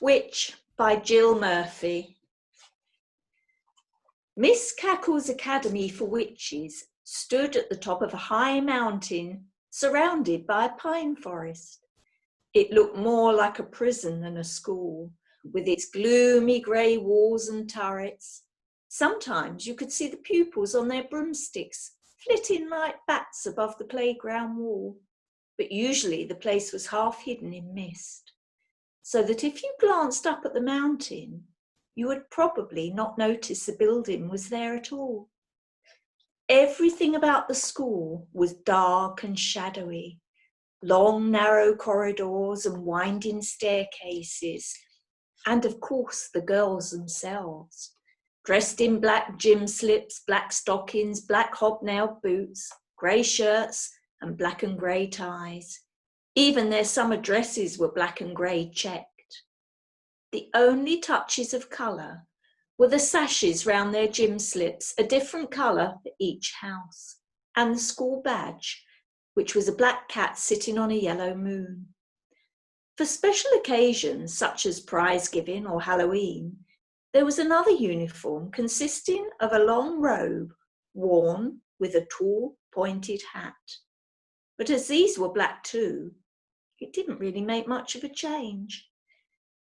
Witch by Jill Murphy. Miss Cackle's Academy for Witches stood at the top of a high mountain surrounded by a pine forest. It looked more like a prison than a school, with its gloomy grey walls and turrets. Sometimes you could see the pupils on their broomsticks flitting like bats above the playground wall, but usually the place was half hidden in mist, so that if you glanced up at the mountain, you would probably not notice the building was there at all. Everything about the school was dark and shadowy. Long, narrow corridors and winding staircases, and of course the girls themselves, dressed in black gym slips, black stockings, black hobnailed boots, grey shirts and black and grey ties. Even their summer dresses were black and grey checked. The only touches of colour were the sashes round their gym slips, a different colour for each house, and the school badge, which was a black cat sitting on a yellow moon. For special occasions such as prize giving or Halloween, there was another uniform consisting of a long robe worn with a tall pointed hat. But as these were black too, it didn't really make much of a change.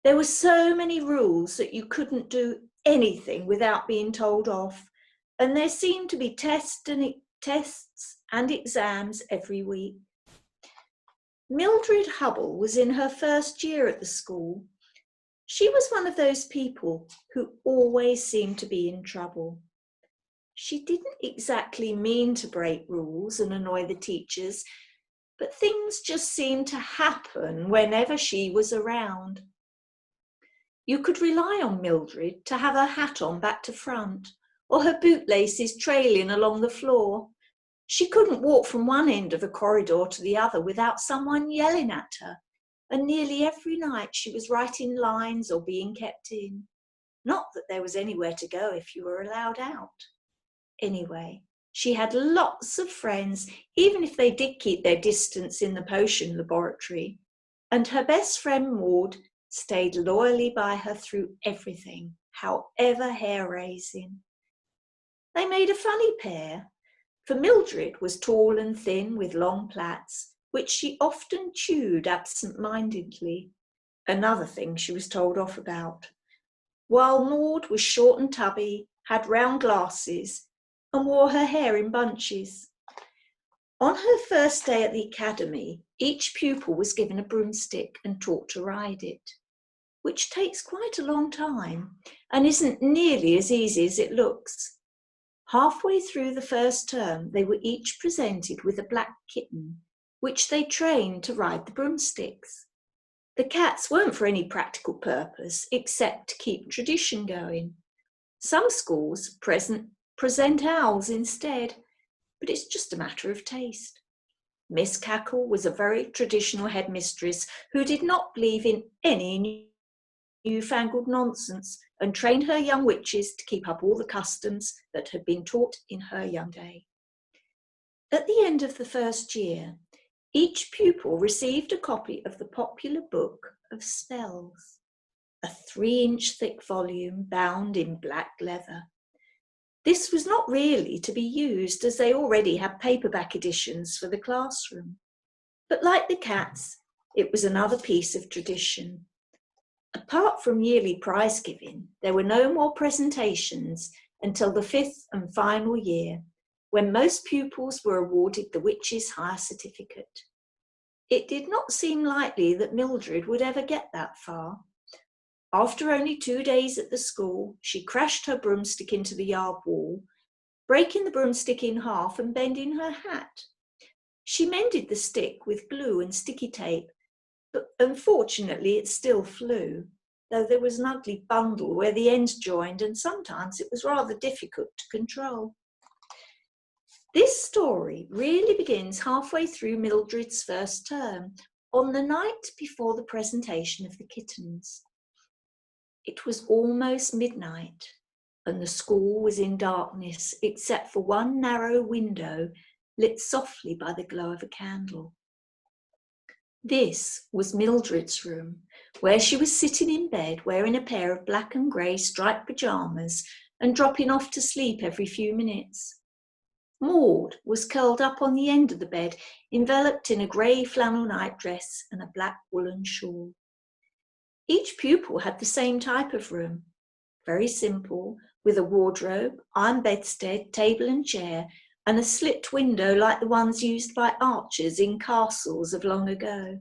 There were so many rules that you couldn't do anything without being told off, and there seemed to be tests and exams every week. Mildred Hubble was in her first year at the school. She was one of those people who always seemed to be in trouble. She didn't exactly mean to break rules and annoy the teachers, but things just seemed to happen whenever she was around. You could rely on Mildred to have her hat on back to front, or her bootlaces trailing along the floor. She couldn't walk from one end of a corridor to the other without someone yelling at her, and nearly every night she was writing lines or being kept in. Not that there was anywhere to go if you were allowed out. Anyway, she had lots of friends, even if they did keep their distance in the potion laboratory, and her best friend Maud stayed loyally by her through everything, however hair-raising. They made a funny pair, for Mildred was tall and thin with long plaits, which she often chewed absent-mindedly, another thing she was told off about, while Maud was short and tubby, had round glasses, and wore her hair in bunches. On her first day at the academy, each pupil was given a broomstick and taught to ride it, which takes quite a long time and isn't nearly as easy as it looks. Halfway through the first term, they were each presented with a black kitten, which they trained to ride the broomsticks. The cats weren't for any practical purpose except to keep tradition going. Some schools present owls instead, but it's just a matter of taste. Miss Cackle was a very traditional headmistress who did not believe in any newfangled nonsense and trained her young witches to keep up all the customs that had been taught in her young day. At the end of the first year, each pupil received a copy of the popular book of spells, a 3-inch thick volume bound in black leather. This was not really to be used, as they already had paperback editions for the classroom. But like the cats, it was another piece of tradition. Apart from yearly prize giving, there were no more presentations until the 5th and final year, when most pupils were awarded the Witch's Hire Certificate. It did not seem likely that Mildred would ever get that far. After only 2 days at the school, she crashed her broomstick into the yard wall, breaking the broomstick in half and bending her hat. She mended the stick with glue and sticky tape, but unfortunately it still flew, though there was an ugly bundle where the ends joined, and sometimes it was rather difficult to control. This story really begins halfway through Mildred's first term, on the night before the presentation of the kittens. It was almost midnight, and the school was in darkness except for one narrow window lit softly by the glow of a candle. This was Mildred's room, where she was sitting in bed wearing a pair of black and grey striped pyjamas and dropping off to sleep every few minutes. Maud was curled up on the end of the bed, enveloped in a grey flannel nightdress and a black woolen shawl. Each pupil had the same type of room, very simple, with a wardrobe, iron bedstead, table and chair, and a slit window like the ones used by archers in castles of long ago.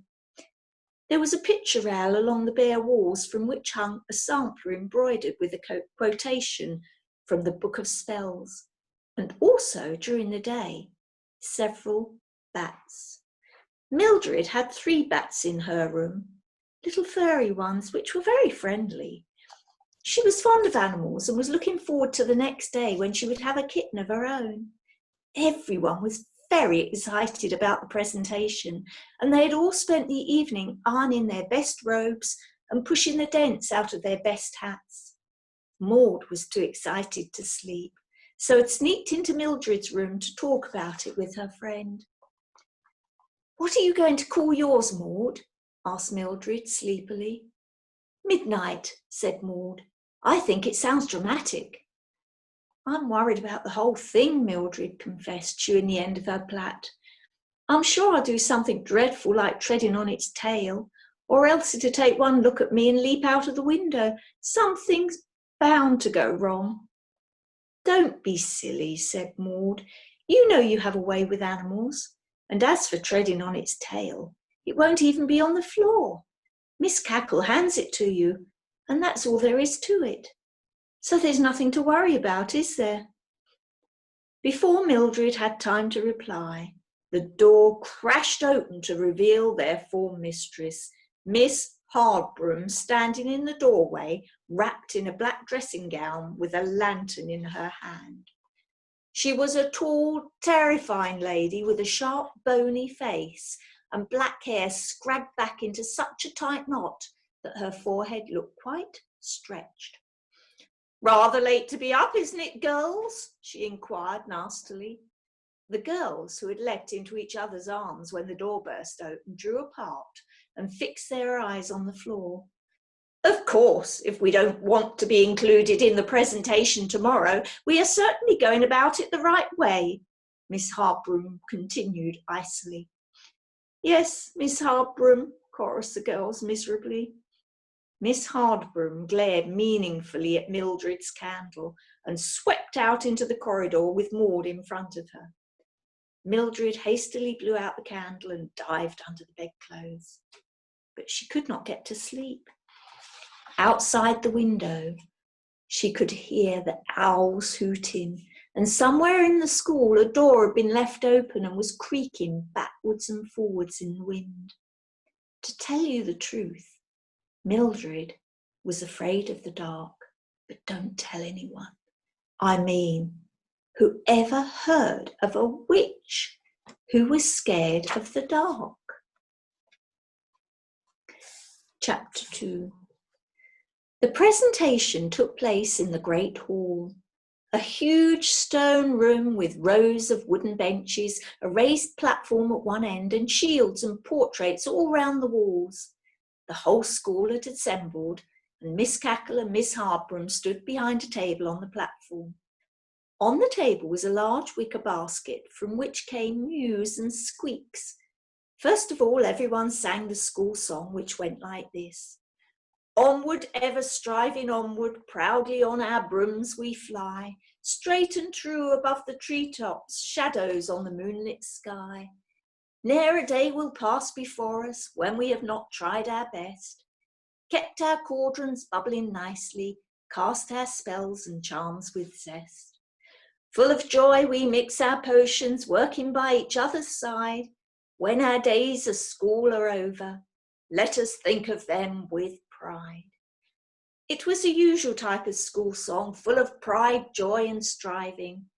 There was a picture rail along the bare walls from which hung a sampler embroidered with a quotation from the Book of Spells, and also, during the day, several bats. Mildred had 3 bats in her room, little furry ones which were very friendly. She was fond of animals and was looking forward to the next day when she would have a kitten of her own. Everyone was very excited about the presentation, and they had all spent the evening ironing their best robes and pushing the dents out of their best hats. Maud was too excited to sleep, so had sneaked into Mildred's room to talk about it with her friend. "What are you going to call yours, Maud?" asked Mildred sleepily. "Midnight," said Maud. "I think it sounds dramatic." "I'm worried about the whole thing," Mildred confessed, chewing the end of her plait. "I'm sure I'll do something dreadful like treading on its tail, or else it'll take one look at me and leap out of the window. Something's bound to go wrong." "Don't be silly," said Maud. "You know you have a way with animals. And as for treading on its tail, it won't even be on the floor. Miss Cackle hands it to you, and that's all there is to it. So there's nothing to worry about, is there?" Before Mildred had time to reply, the door crashed open to reveal their form mistress, Miss Hardbroom, standing in the doorway, wrapped in a black dressing gown with a lantern in her hand. She was a tall, terrifying lady with a sharp, bony face and black hair scragged back into such a tight knot that her forehead looked quite stretched. "Rather late to be up, isn't it, girls?" she inquired nastily. The girls, who had leapt into each other's arms when the door burst open, drew apart and fixed their eyes on the floor. "Of course, if we don't want to be included in the presentation tomorrow, we are certainly going about it the right way," Miss Hardbroom continued icily. "Yes, Miss Hardbroom," chorused the girls miserably. Miss Hardbroom glared meaningfully at Mildred's candle and swept out into the corridor with Maud in front of her. Mildred hastily blew out the candle and dived under the bedclothes. But she could not get to sleep. Outside the window, she could hear the owls hooting, and somewhere in the school a door had been left open and was creaking backwards and forwards in the wind. To tell you the truth, Mildred was afraid of the dark, but don't tell anyone. I mean, whoever heard of a witch who was scared of the dark? Chapter 2. The presentation took place in the Great Hall, a huge stone room with rows of wooden benches, a raised platform at one end, and shields and portraits all round the walls. The whole school had assembled, and Miss Cackle and Miss Hardbroom stood behind a table on the platform. On the table was a large wicker basket from which came mews and squeaks. First of all, everyone sang the school song, which went like this: "Onward, ever striving onward, proudly on our brooms we fly, straight and true above the treetops, shadows on the moonlit sky. Ne'er a day will pass before us when we have not tried our best, kept our cauldrons bubbling nicely, cast our spells and charms with zest. Full of joy we mix our potions, working by each other's side. When our days of school are over, let us think of them with pride." It was the usual type of school song, full of pride, joy and striving.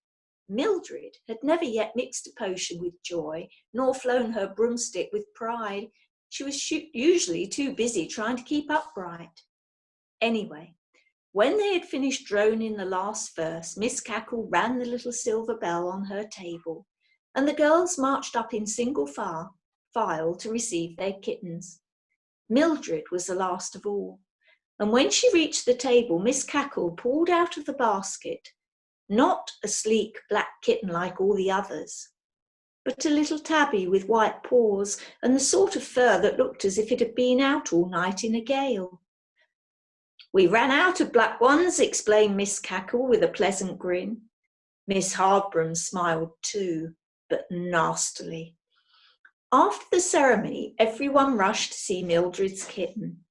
Mildred had never yet mixed a potion with joy, nor flown her broomstick with pride. She was usually too busy trying to keep upright. Anyway, when they had finished droning the last verse, Miss Cackle rang the little silver bell on her table, and the girls marched up in single file file to receive their kittens. Mildred was the last of all, and when she reached the table, Miss Cackle pulled out of the basket not a sleek black kitten like all the others, but a little tabby with white paws and the sort of fur that looked as if it had been out all night in a gale. "We ran out of black ones," explained Miss Cackle with a pleasant grin. Miss Hardbroom smiled too, but nastily. After the ceremony, everyone rushed to see Mildred's kitten.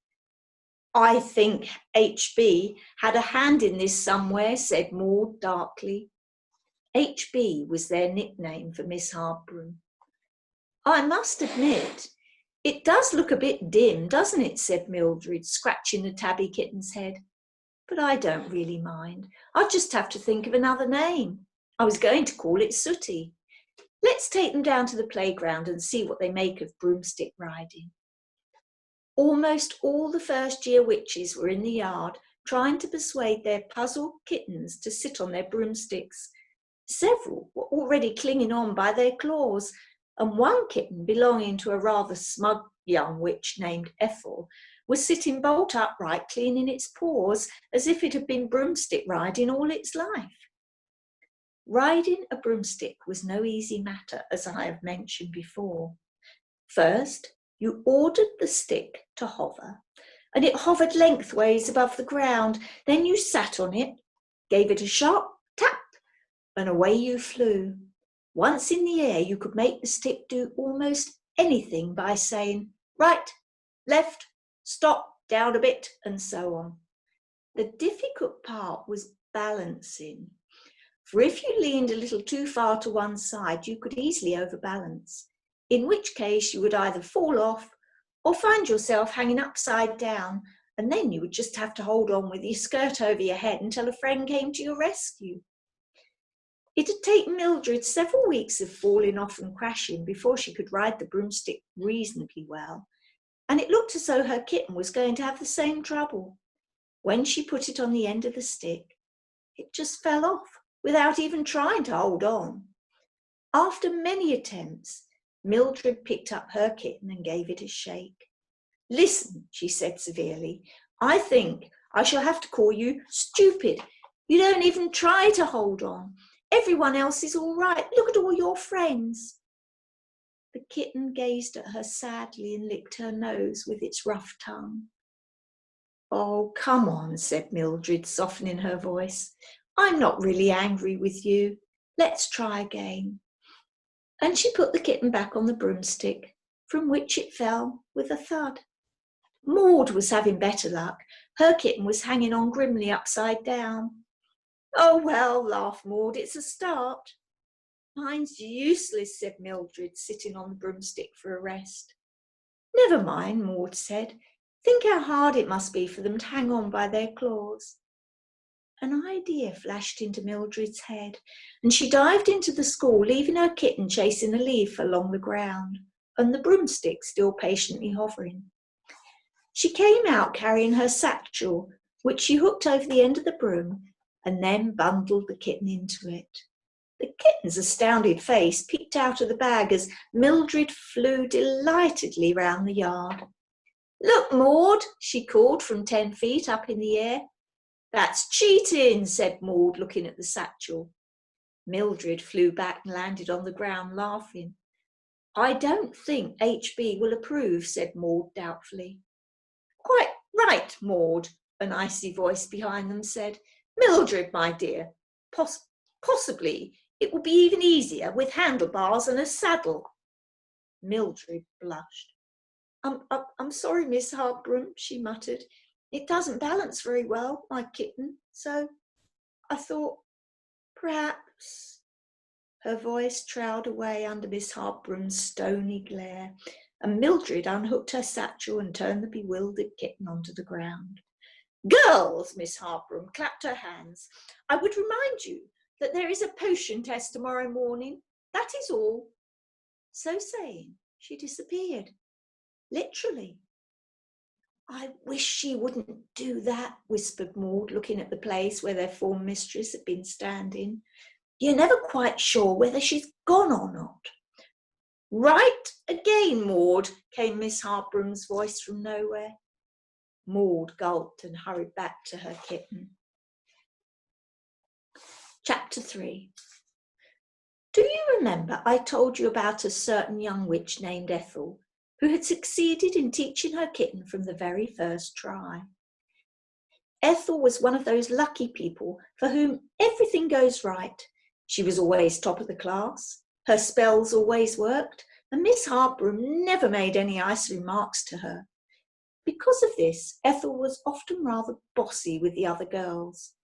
"I think HB had a hand in this somewhere," said Maud darkly. HB was their nickname for Miss Hardbroom. "I must admit, it does look a bit dim, doesn't it?" said Mildred, scratching the tabby kitten's head. "But I don't really mind. I'll just have to think of another name. I was going to call it Sooty. Let's take them down to the playground and see what they make of broomstick riding." Almost all the first-year witches were in the yard trying to persuade their puzzled kittens to sit on their broomsticks. Several were already clinging on by their claws, and one kitten, belonging to a rather smug young witch named Ethel, was sitting bolt upright cleaning its paws as if it had been broomstick riding all its life. Riding a broomstick was no easy matter, as I have mentioned before. First, you ordered the stick to hover, and it hovered lengthways above the ground. Then you sat on it, gave it a sharp tap, and away you flew. Once in the air, you could make the stick do almost anything by saying, "Right, left, stop, down a bit," and so on. The difficult part was balancing, for if you leaned a little too far to one side, you could easily overbalance, in which case you would either fall off or find yourself hanging upside down, and then you would just have to hold on with your skirt over your head until a friend came to your rescue. It had taken Mildred several weeks of falling off and crashing before she could ride the broomstick reasonably well, and it looked as though her kitten was going to have the same trouble. When she put it on the end of the stick, it just fell off without even trying to hold on. After many attempts, Mildred picked up her kitten and gave it a shake. "Listen," she said severely, "I think I shall have to call you stupid. You don't even try to hold on. Everyone else is all right. Look at all your friends." The kitten gazed at her sadly and licked her nose with its rough tongue. "Oh, come on," said Mildred, softening her voice. "I'm not really angry with you. Let's try again." And she put the kitten back on the broomstick, from which it fell with a thud. Maud was having better luck. Her kitten was hanging on grimly upside down. "Oh, well," laughed Maud, "it's a start." "Mine's useless," said Mildred, sitting on the broomstick for a rest. "Never mind," Maud said. "Think how hard it must be for them to hang on by their claws." An idea flashed into Mildred's head, and she dived into the school, leaving her kitten chasing a leaf along the ground, and the broomstick still patiently hovering. She came out carrying her satchel, which she hooked over the end of the broom, and then bundled the kitten into it. The kitten's astounded face peeked out of the bag as Mildred flew delightedly round the yard. "Look, Maud," she called from 10 feet up in the air. "That's cheating," said Maud, looking at the satchel. Mildred flew back and landed on the ground, laughing. "I don't think HB will approve," said Maud doubtfully. "Quite right, Maud," an icy voice behind them said. "Mildred, my dear, possibly it will be even easier with handlebars and a saddle." Mildred blushed. I'm sorry, Miss Hardbroom," she muttered. "It doesn't balance very well, my kitten, so I thought perhaps—" Her voice trailed away under Miss Hardbroom's stony glare, and Mildred unhooked her satchel and turned the bewildered kitten onto the ground. "Girls," Miss Hardbroom clapped her hands, "I would remind you that there is a potion test tomorrow morning. That is all." So saying, she disappeared. Literally. "I wish she wouldn't do that," whispered Maud, looking at the place where their form mistress had been standing. "You're never quite sure whether she's gone or not." Right again, Maud, came Miss Harbrum's voice from nowhere. Maud gulped and hurried back to her kitten. Chapter 3. Do you remember I told you about a certain young witch named Ethel, who had succeeded in teaching her kitten from the very first try? Ethel was one of those lucky people for whom everything goes right. She was always top of the class, her spells always worked, and Miss Harbrum never made any ice remarks to her. Because of this, Ethel was often rather bossy with the other girls.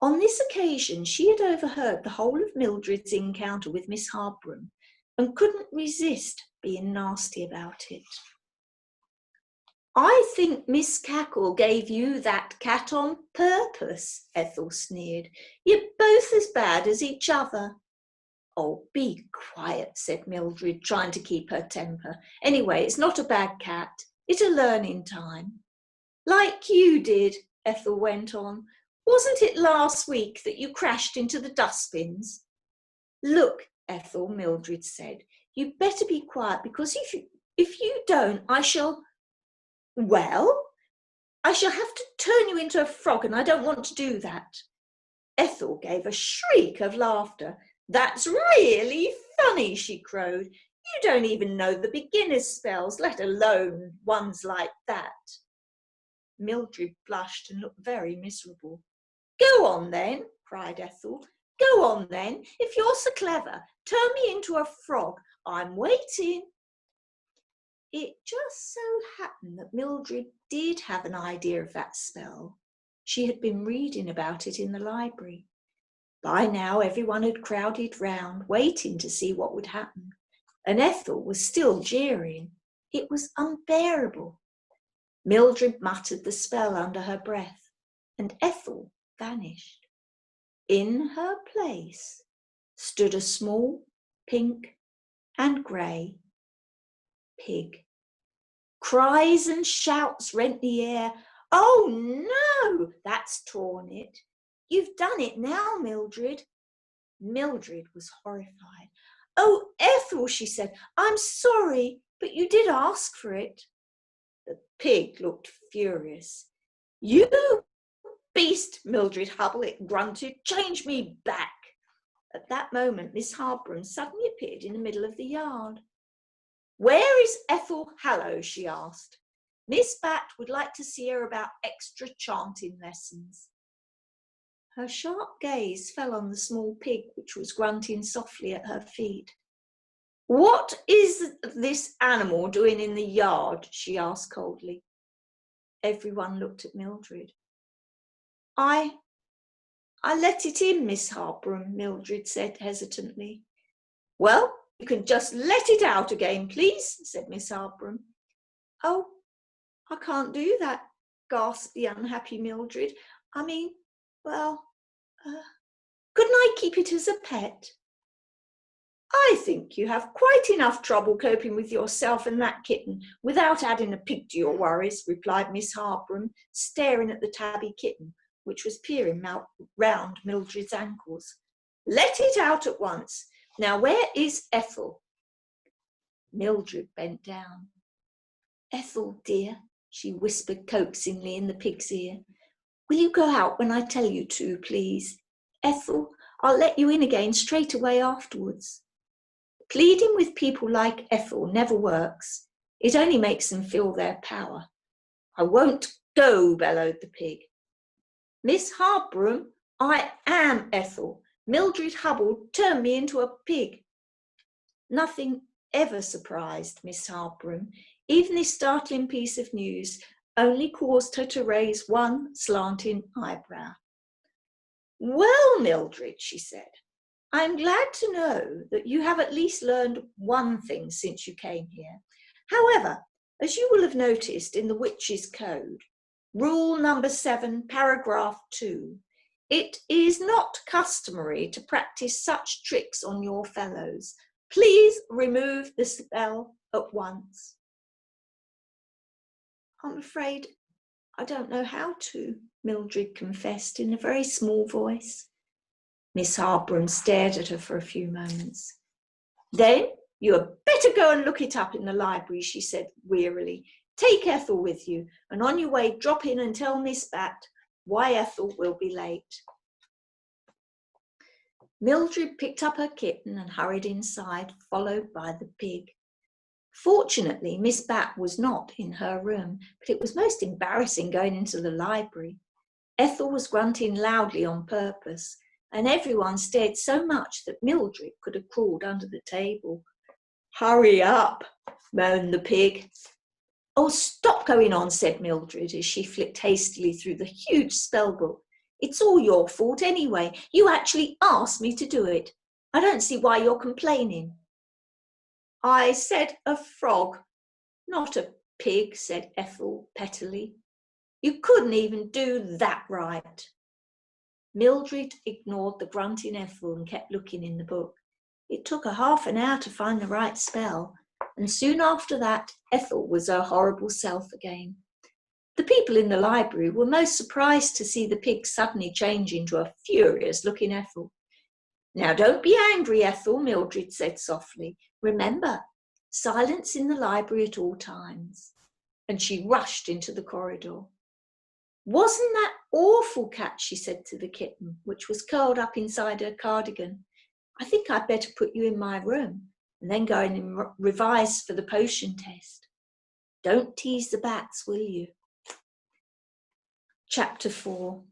On this occasion, she had overheard the whole of Mildred's encounter with Miss Harbrum and couldn't resist being nasty about it. I think Miss Cackle gave you that cat on purpose, Ethel sneered. You're both as bad as each other. Oh, be quiet, said Mildred, trying to keep her temper. Anyway, it's not a bad cat. It's a learning time. Like you did, Ethel went on. Wasn't it last week that you crashed into the dustbins? Look, Ethel, Mildred said, you'd better be quiet because if you don't, I shall have to turn you into a frog and I don't want to do that. Ethel gave a shriek of laughter. That's really funny, she crowed. You don't even know the beginner's spells, let alone ones like that. Mildred blushed and looked very miserable. Go on then, cried Ethel. Go on then. If you're so clever, turn me into a frog. I'm waiting. It just so happened that Mildred did have an idea of that spell. She had been reading about it in the library. By now, everyone had crowded round, waiting to see what would happen. And Ethel was still jeering. It was unbearable. Mildred muttered the spell under her breath, and Ethel vanished. In her place stood a small, pink and grey pig. Cries and shouts rent the air. Oh no, that's torn it. You've done it now, Mildred. Mildred was horrified. Oh, Ethel, she said, I'm sorry, but you did ask for it. The pig looked furious. You beast, Mildred Hubble, it grunted, change me back. At that moment, Miss Harbrum suddenly appeared in the middle of the yard. Where is Ethel Hallow? She asked. Miss Bat would like to see her about extra chanting lessons. Her sharp gaze fell on the small pig, which was grunting softly at her feet. What is this animal doing in the yard? She asked coldly. Everyone looked at Mildred. I let it in, Miss Harbrum, Mildred said hesitantly. Well, you can just let it out again, please, said Miss Harbrum. Oh, I can't do that, gasped the unhappy Mildred. I mean, well, couldn't I keep it as a pet? I think you have quite enough trouble coping with yourself and that kitten without adding a pig to your worries, replied Miss Harbrum, staring at the tabby kitten, which was peering round Mildred's ankles. Let it out at once. Now, where is Ethel? Mildred bent down. Ethel, dear, she whispered coaxingly in the pig's ear, will you go out when I tell you to, please? Ethel, I'll let you in again straight away afterwards. Pleading with people like Ethel never works. It only makes them feel their power. I won't go, bellowed the pig. Miss Harbrum, I am Ethel. Mildred Hubble turned me into a pig. Nothing ever surprised Miss Harbrum. Even this startling piece of news only caused her to raise one slanting eyebrow. Well, Mildred, she said, I'm glad to know that you have at least learned one thing since you came here. However, as you will have noticed in the Witches' Code, Rule number 7, paragraph 2, it is not customary to practice such tricks on your fellows. Please remove the spell at once. I'm afraid I don't know how to, Mildred confessed in a very small voice. Miss Harbrum stared at her for a few moments. Then you had better go and look it up in the library, she said wearily. Take Ethel with you, and on your way drop in and tell Miss Bat why Ethel will be late. Mildred picked up her kitten and hurried inside, followed by the pig. Fortunately, Miss Bat was not in her room, but it was most embarrassing going into the library. Ethel was grunting loudly on purpose, and everyone stared so much that Mildred could have crawled under the table. Hurry up, moaned the pig. Oh, stop going on, said Mildred as she flicked hastily through the huge spell book. It's all your fault anyway. You actually asked me to do it. I don't see why you're complaining. I said a frog, not a pig, said Ethel pettily. You couldn't even do that right. Mildred ignored the grunting Ethel and kept looking in the book. It took her half an hour to find the right spell, and soon after that, Ethel was her horrible self again. The people in the library were most surprised to see the pig suddenly change into a furious-looking Ethel. Now, don't be angry, Ethel, Mildred said softly. Remember, silence in the library at all times. And she rushed into the corridor. Wasn't that awful, Cat, she said to the kitten, which was curled up inside her cardigan. I think I'd better put you in my room and then go and revise for the potion test. Don't tease the bats, will you? Chapter 4.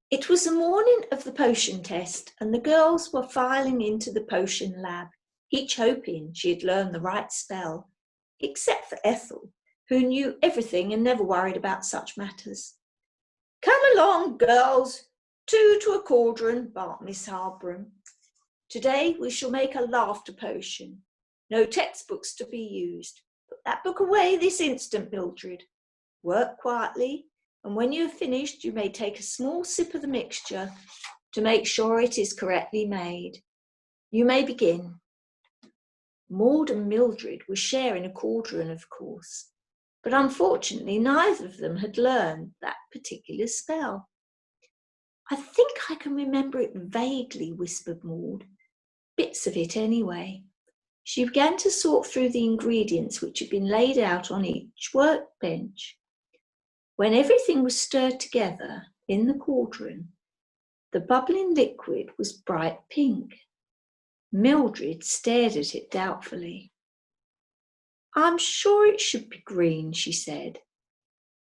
It was the morning of the potion test, and the girls were filing into the potion lab, each hoping she had learned the right spell, except for Ethel, who knew everything and never worried about such matters. Come along, girls, two to a cauldron, barked Miss Hubble. Today we shall make a laughter potion. No textbooks to be used. Put that book away this instant, Mildred. Work quietly, and when you have finished, you may take a small sip of the mixture to make sure it is correctly made. You may begin. Maud and Mildred were sharing a cauldron, of course, but unfortunately neither of them had learned that particular spell. I think I can remember it vaguely, whispered Maud. Bits of it anyway. She began to sort through the ingredients which had been laid out on each workbench. When everything was stirred together in the cauldron, the bubbling liquid was bright pink. Mildred stared at it doubtfully. I'm sure it should be green, she said.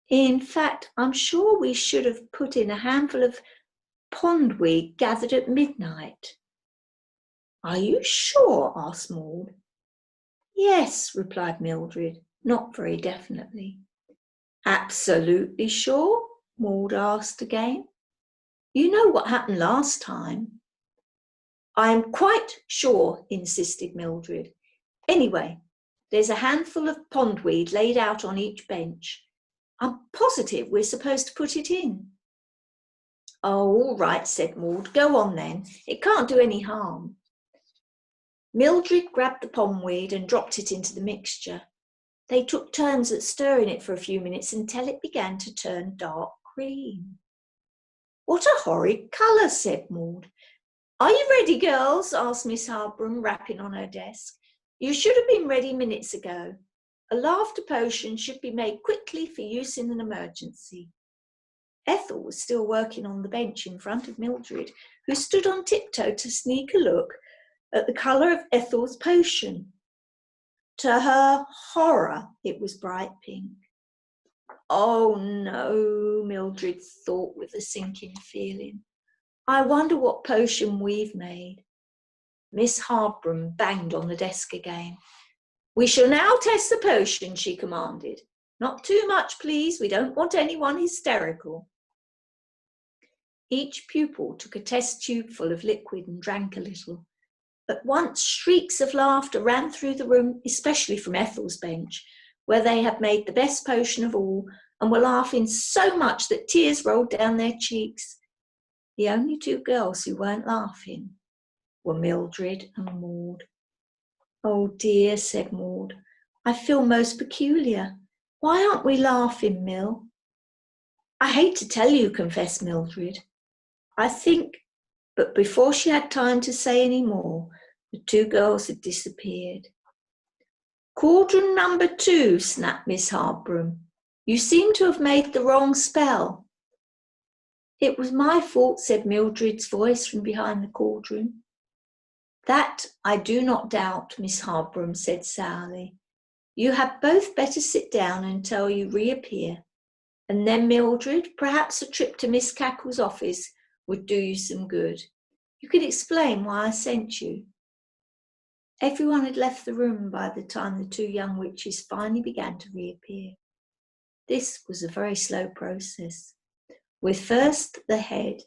In fact, I'm sure we should have put in a handful of pondweed gathered at midnight. Are you sure? Asked Maud. Yes, replied Mildred, not very definitely. Absolutely sure? Maud asked again. You know what happened last time. I'm quite sure, insisted Mildred. Anyway, there's a handful of pondweed laid out on each bench. I'm positive we're supposed to put it in. Oh, all right, said Maud. Go on then. It can't do any harm. Mildred grabbed the pondweed and dropped it into the mixture. They took turns at stirring it for a few minutes until it began to turn dark green. What a horrid colour, said Maud. Are you ready, girls? Asked Miss Hubble, rapping on her desk. You should have been ready minutes ago. A laughter potion should be made quickly for use in an emergency. Ethel was still working on the bench in front of Mildred, who stood on tiptoe to sneak a look at the colour of Ethel's potion. To her horror, it was bright pink. Oh no, Mildred thought with a sinking feeling. I wonder what potion we've made. Miss Hubble banged on the desk again. We shall now test the potion, she commanded. Not too much, please. We don't want anyone hysterical. Each pupil took a test tube full of liquid and drank a little. At once, shrieks of laughter ran through the room, especially from Ethel's bench, where they had made the best potion of all and were laughing so much that tears rolled down their cheeks. The only two girls who weren't laughing were Mildred and Maud. Oh dear, said Maud. I feel most peculiar. Why aren't we laughing, Mill? I hate to tell you, confessed Mildred. I think, but before she had time to say any more, The two girls had disappeared. "Cauldron number 2, snapped Miss Hardbroom. "You seem to have made the wrong spell." "It was my fault," said Mildred's voice from behind the cauldron. "That I do not doubt," Miss Hardbroom said sourly. "You had both better sit down until you reappear. And then, Mildred, perhaps a trip to Miss Cackle's office would do you some good. You could explain why I sent you." Everyone had left the room by the time the two young witches finally began to reappear. This was a very slow process, with first the head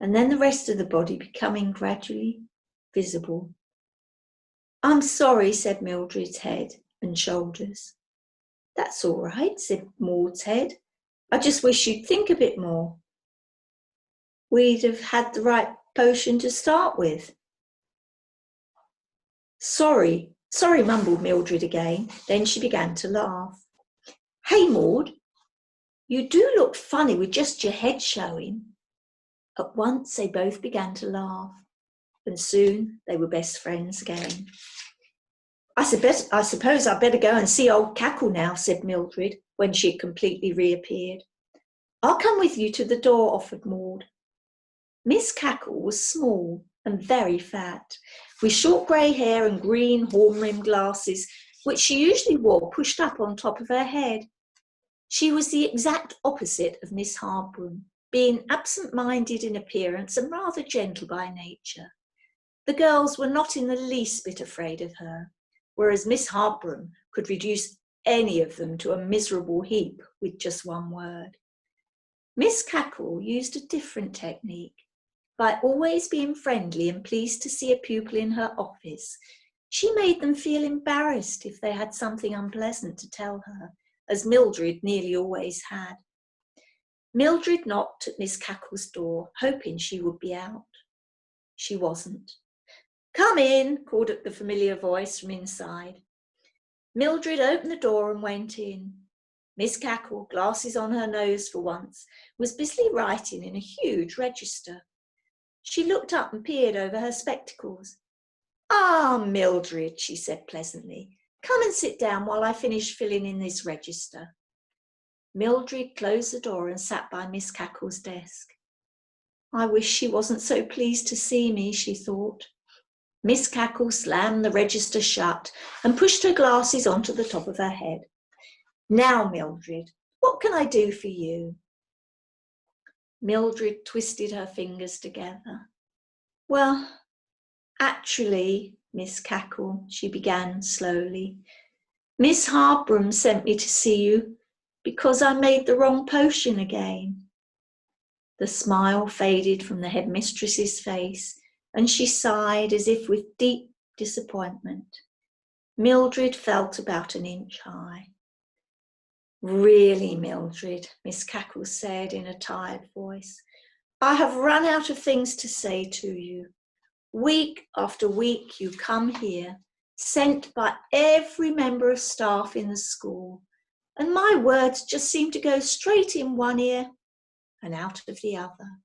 and then the rest of the body becoming gradually visible. "I'm sorry," said Mildred's head and shoulders. "That's all right," said Maud's head. "I just wish you'd think a bit more. We'd have had the right potion to start with." Sorry, mumbled Mildred again. Then she began to laugh. "Hey, Maud, you do look funny with just your head showing." At once they both began to laugh, and soon they were best friends again. I suppose I'd better go and see old Cackle now," said Mildred when she had completely reappeared. "I'll come with you to the door," offered Maud. Miss Cackle was small and very fat, with short grey hair and green horn-rimmed glasses, which she usually wore pushed up on top of her head. She was the exact opposite of Miss Hardbroom, being absent-minded in appearance and rather gentle by nature. The girls were not in the least bit afraid of her, whereas Miss Hardbroom could reduce any of them to a miserable heap with just one word. Miss Cackle used a different technique. By always being friendly and pleased to see a pupil in her office, she made them feel embarrassed if they had something unpleasant to tell her, as Mildred nearly always had. Mildred knocked at Miss Cackle's door, hoping she would be out. She wasn't. "Come in," called up the familiar voice from inside. Mildred opened the door and went in. Miss Cackle, glasses on her nose for once, was busily writing in a huge register. She looked up and peered over her spectacles. "Ah, Mildred," she said pleasantly, "come and sit down while I finish filling in this register." Mildred closed the door and sat by Miss Cackle's desk. "I wish she wasn't so pleased to see me," she thought. Miss Cackle slammed the register shut and pushed her glasses onto the top of her head. "Now, Mildred, what can I do for you?" Mildred twisted her fingers together. "Well, actually, Miss Cackle," she began slowly, "Miss Hardbroom sent me to see you because I made the wrong potion again." The smile faded from the headmistress's face, and she sighed as if with deep disappointment. Mildred felt about an inch high. "Really, Mildred," Miss Cackle said in a tired voice, "I have run out of things to say to you. Week after week you come here, sent by every member of staff in the school, and my words just seem to go straight in one ear and out of the other.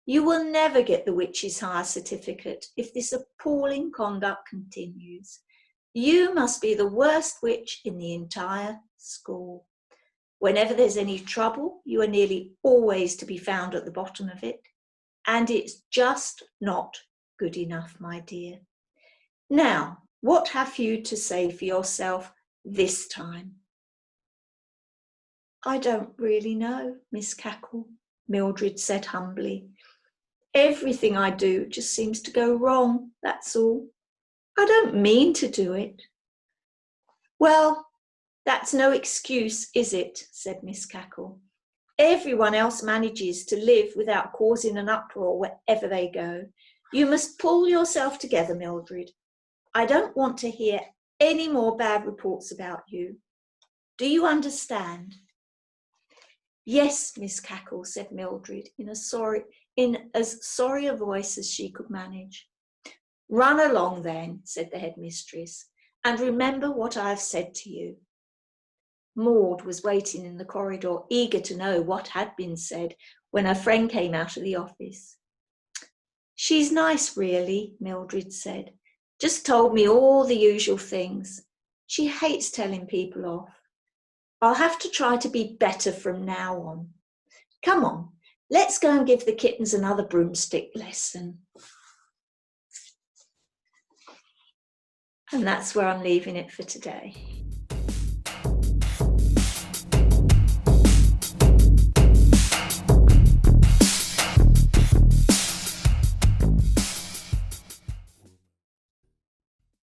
You will never get the Witch's Hire certificate if this appalling conduct continues. You must be the worst witch in the entire school. Whenever there's any trouble, you are nearly always to be found at the bottom of it, and it's just not good enough, my dear. Now, what have you to say for yourself this time?" "I don't really know, Miss Cackle," Mildred said humbly. "Everything I do just seems to go wrong, that's all. I don't mean to do it." "Well, that's no excuse, is it?" said Miss Cackle. "Everyone else manages to live without causing an uproar wherever they go. You must pull yourself together, Mildred. I don't want to hear any more bad reports about you. Do you understand?" "Yes, Miss Cackle," said Mildred in as sorry a voice as she could manage. "Run along then," said the headmistress, "and remember what I have said to you." Maud was waiting in the corridor, eager to know what had been said when her friend came out of the office. "She's nice, really," Mildred said. Just told me all the usual things. She hates telling people off. I'll have to try to be better from now on. Come on, let's go and give the kittens another broomstick lesson. And that's where I'm leaving it for today.